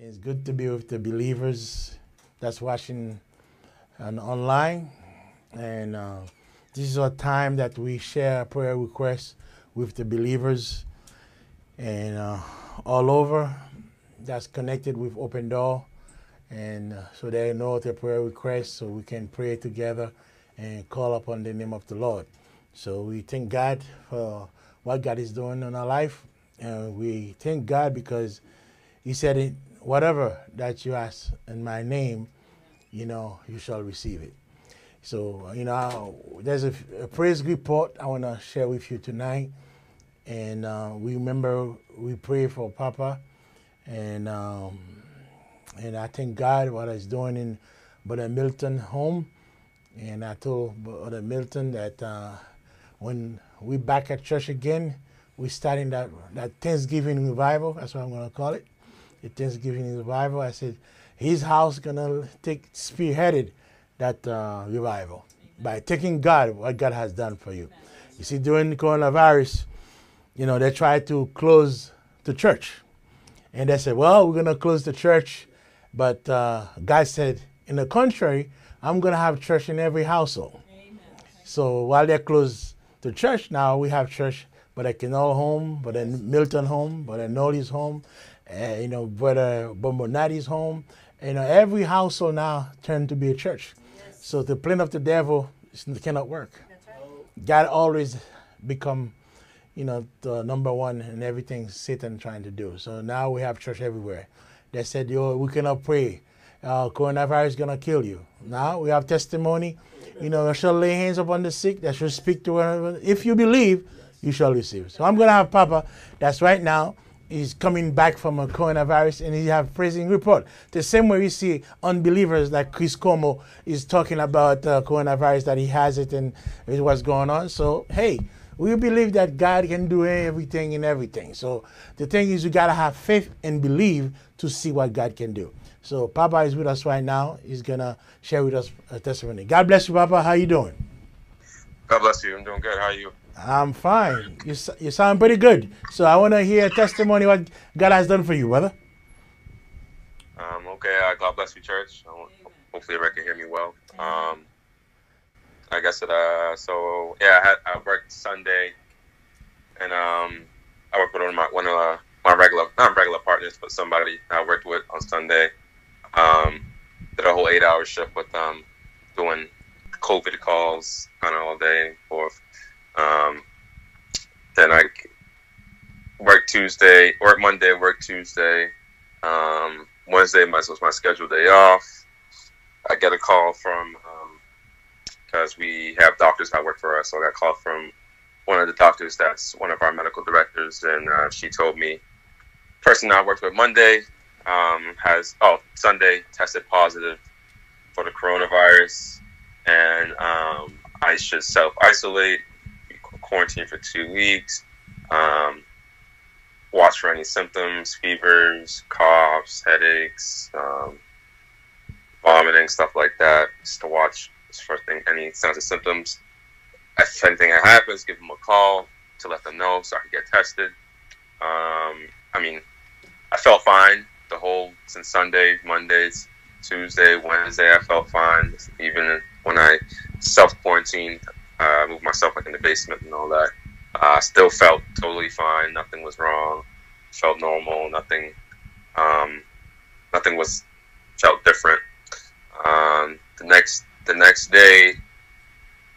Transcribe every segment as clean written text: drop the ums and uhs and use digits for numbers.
It's good to be with the believers that's watching online. And this is a time that we share prayer requests with the believers and all over that's connected with Open Door. And so they know their prayer requests so we can pray together and call upon the name of the Lord. So we thank God for what God is doing in our life. And we thank God because He said, whatever that you ask in my name, you shall receive it. So, there's a praise report I want to share with you tonight. And we remember we pray for Papa. And I thank God what He's doing in Brother Milton home. And I told Brother Milton that when we back at church again, we're starting that Thanksgiving revival. That's what I'm going to call it. The Thanksgiving revival. I said, his house going to spearheaded that revival by taking God, what God has done for you. You see, during the coronavirus, they tried to close the church. And they said, well, we're going to close the church. But God said, in the contrary, I'm going to have church in every household. Amen. So while they closed the church, now we have church, Brother Kenall home, Brother Milton home, Brother Noli's home, Brother Bombonati's home. Every household now turned to be a church. Yes. So the plan of the devil cannot work. That's right. God always become, the number one in everything Satan trying to do. So now we have church everywhere. They said, we cannot pray. Coronavirus is going to kill you. Now we have testimony. They shall lay hands upon the sick. They shall speak to one another. If you believe, you shall receive. So I'm going to have Papa, that's right now, he's coming back from a coronavirus, and he have praising report. The same way you see unbelievers like Chris Como is talking about coronavirus, that he has it and what's going on. So, hey, we believe that God can do everything and everything. So the thing is, you got to have faith and believe to see what God can do. So Papa is with us right now. He's going to share with us a testimony. God bless you, Papa. How you doing? God bless you. I'm doing good. How are you? I'm fine. You sound pretty good. So I want to hear a testimony what God has done for you, brother. Okay. God bless you, church. Hopefully everyone can hear me well. I guess I worked Sunday, and I worked with one of my not regular partners, but somebody I worked with on Sunday. Did a whole 8-hour shift with them, doing COVID calls kind of all day and forth. Then I worked Monday, worked Tuesday. Wednesday was my scheduled day off. I get a call from, because we have doctors that work for us, so I got a call from one of the doctors that's one of our medical directors, and she told me, person I worked with Monday Sunday tested positive for the coronavirus, and I should self-isolate, quarantine for 2 weeks, watch for any symptoms, fevers, coughs, headaches, vomiting, stuff like that, just to watch for any signs of symptoms. If anything happens, give them a call to let them know so I can get tested. I felt fine since Sunday, Mondays, Tuesday, Wednesday, I felt fine. Even when I self-quarantined, moved myself in the basement and all that, I still felt totally fine. Nothing was wrong. Felt normal. Nothing felt different. The next day,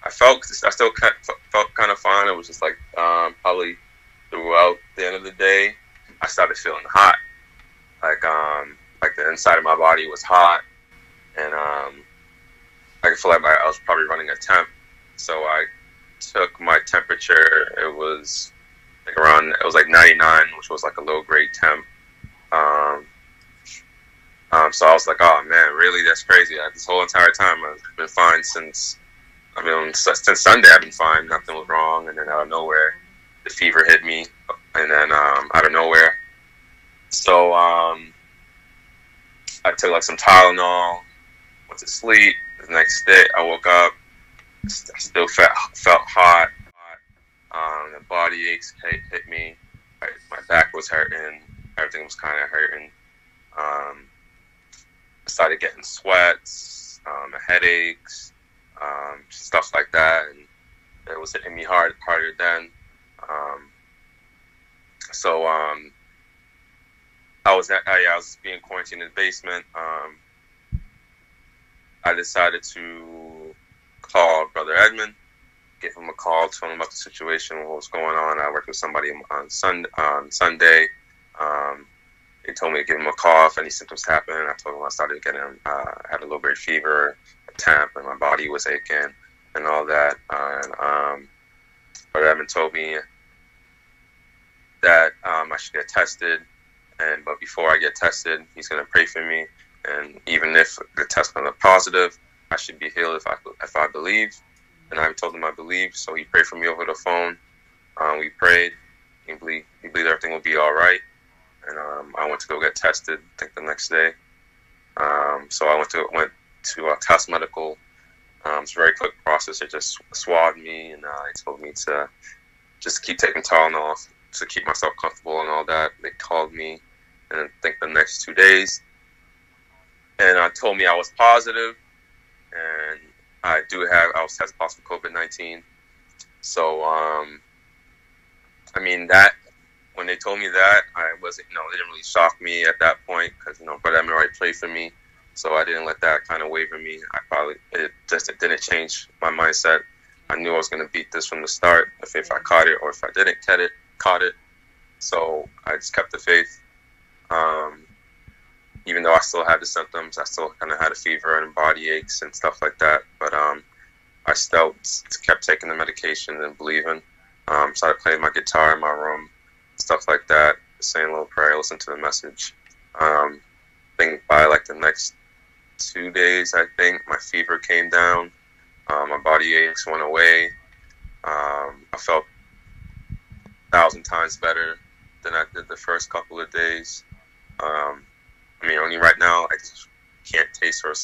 I still felt kind of fine. It was just like probably throughout the end of the day, I started feeling hot. Like the inside of my body was hot, and I could feel like I was probably running a temp. So I took my temperature. It was like 99, which was like a low grade temp. So I was like, oh man, really? That's crazy. This whole entire time I've been fine since Sunday. I've been fine. Nothing was wrong. And then out of nowhere, the fever hit me. And then out of nowhere, so I took like some Tylenol, went to sleep. The next day I woke up, I still felt hot. The body aches hit me. My back was hurting. Everything was kind of hurting. started getting sweats, headaches, stuff like that, and it was hitting me harder then. So I was being quarantined in the basement. I decided to call Brother Edmond, give him a call, tell him about the situation, what was going on. I worked with somebody on Sunday. They told me to give him a call if any symptoms happened. I told him I started getting, had a low grade fever, a temp, and my body was aching and all that. And Brother Edmond told me that I should get tested, but before I get tested, he's going to pray for me. And even if the test comes up positive, I should be healed if I believe. And I told him I believed, so he prayed for me over the phone. We prayed. He believed everything would be all right. And I went to go get tested, I think the next day. So I went to Tabernacle. It's a very quick process. They just swabbed me, and they told me to just keep taking Tylenol to keep myself comfortable and all that. They called me, and I think the next 2 days, and told me I was positive, and I was tested positive for COVID-19. So, I mean, that, when they told me that, I wasn't, they didn't really shock me at that point, because, Brother Edmond already prayed for me, so I didn't let that kind of waver me. It didn't change my mindset. I knew I was going to beat this from the start, if I caught it, or if I didn't caught it. So I just kept the faith. Even though I still had the symptoms, I still kind of had a fever and body aches and stuff like that. But I still kept taking the medication and believing. Started playing my guitar in my room, stuff like that, saying a little prayer, listen to the message. I think by like the next 2 days, I think my fever came down. My body aches went away. I felt 1,000 times better than I did the first couple of days. I mean, only right now I just can't taste or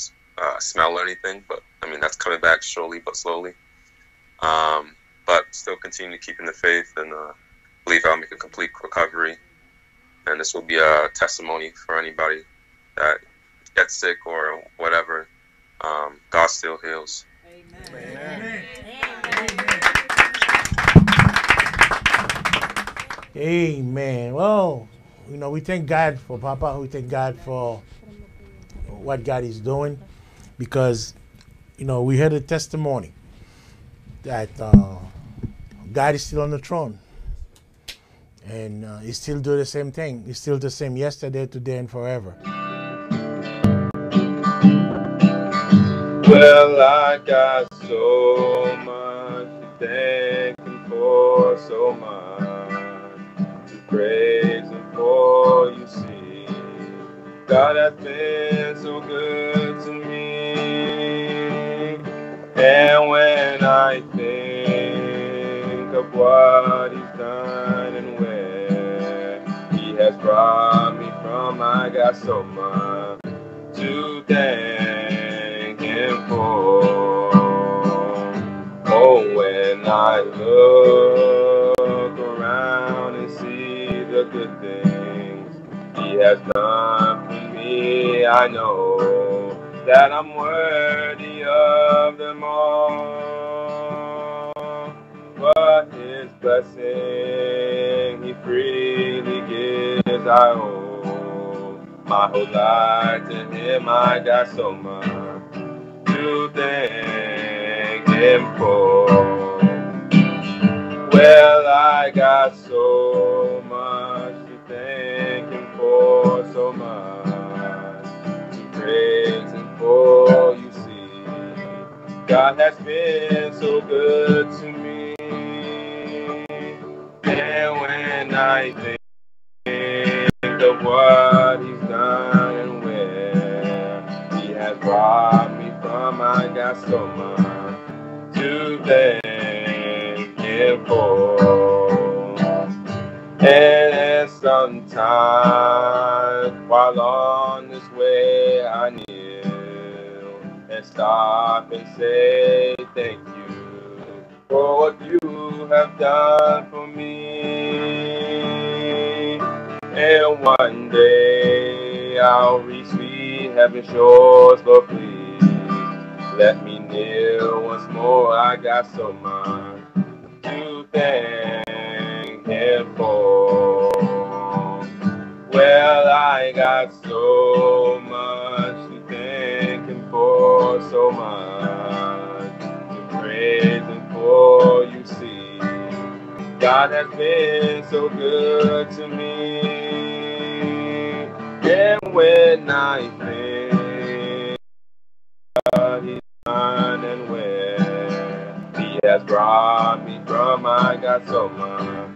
smell anything, but I mean, that's coming back slowly but slowly. But still continue to keep in the faith and believe I'll make a complete recovery. And this will be a testimony for anybody that gets sick or whatever. God still heals. Amen. Amen. Amen. Well, we thank God for Papa. We thank God for what God is doing, because, we heard a testimony that God is still on the throne, and He still do the same thing. He's still the same yesterday, today, and forever. Well, I got so much to thank Him for, so much to praise Him for. You see, God has been so good to me, and when I think of what He's done and where He has brought me from, I got so much to thank Him for. Oh, when I look around and see the good things He has done for me, I know that I'm worthy of them all. But His blessing He freely gives, I owe my whole life to Him. I got so much to thank Him for. Well, I got so much to thank Him for, so much to praise Him for. You see, God has been so good to me, and when I think of what He's done and where He has brought me from, I got so much to thank Him for. And sometimes while on this way, I kneel and stop and say thank you for what You have done for me. And one day I'll reach sweet heaven shores, Lord, please let me kneel once more. I got so much to thank Him for. Well, I got so much to thank Him for, so much to praise Him for. You see, God has been so good to me, and when I think what He's done and where He has brought me from, I got so much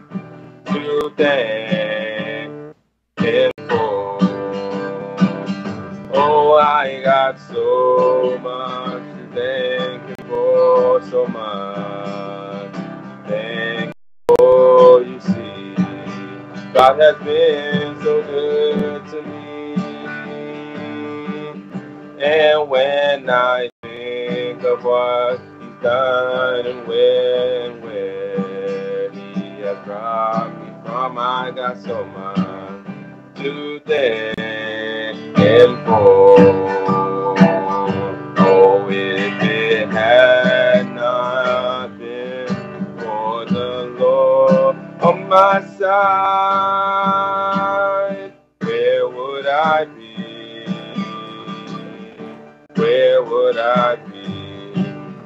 to thank Him for. Oh, I got so much to thank Him for, so much to thank Him for. You see, God has been so good to me, and when I think of what He's done and where He has brought me from, I got so much to thank Him for. Oh, if it had not been for the Lord on my side, where would I be? Where would I be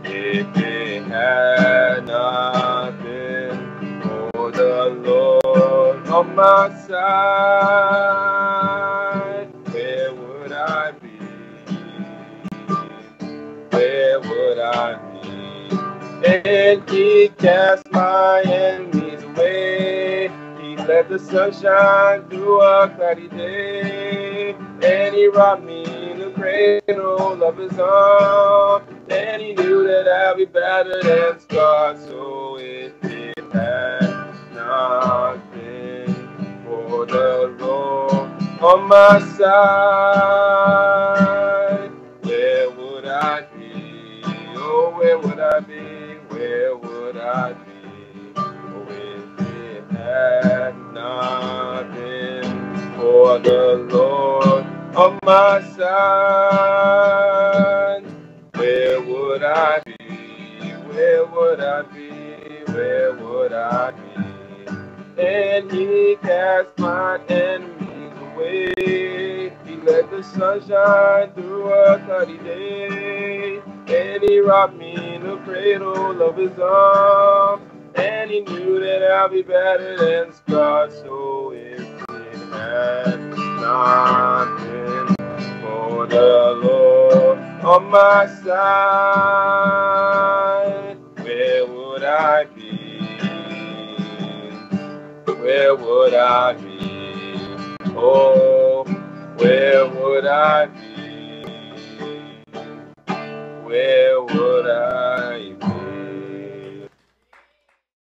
if it had not been for the Lord on my side? Where would I be? Where would I be? And He cast my enemies away. He let the sun shine through a cloudy day, and He rocked me in the cradle of His arm, and He knew that I'd be battered and scarred. So if it had not been for the Lord on my side, where would I be? Oh, where would I be? Where would I be? Oh, if it had not been for the Lord on my side, where would I be? Where would I be? Where would I be? And He cast my enemies away. He let the sun shine through a cloudy day, and He rocked me in the cradle of His arms, and He knew that I'd be battered and scarred. So if it had not been for the Lord on my side, where would I be? Where would I be? Oh, where would I be?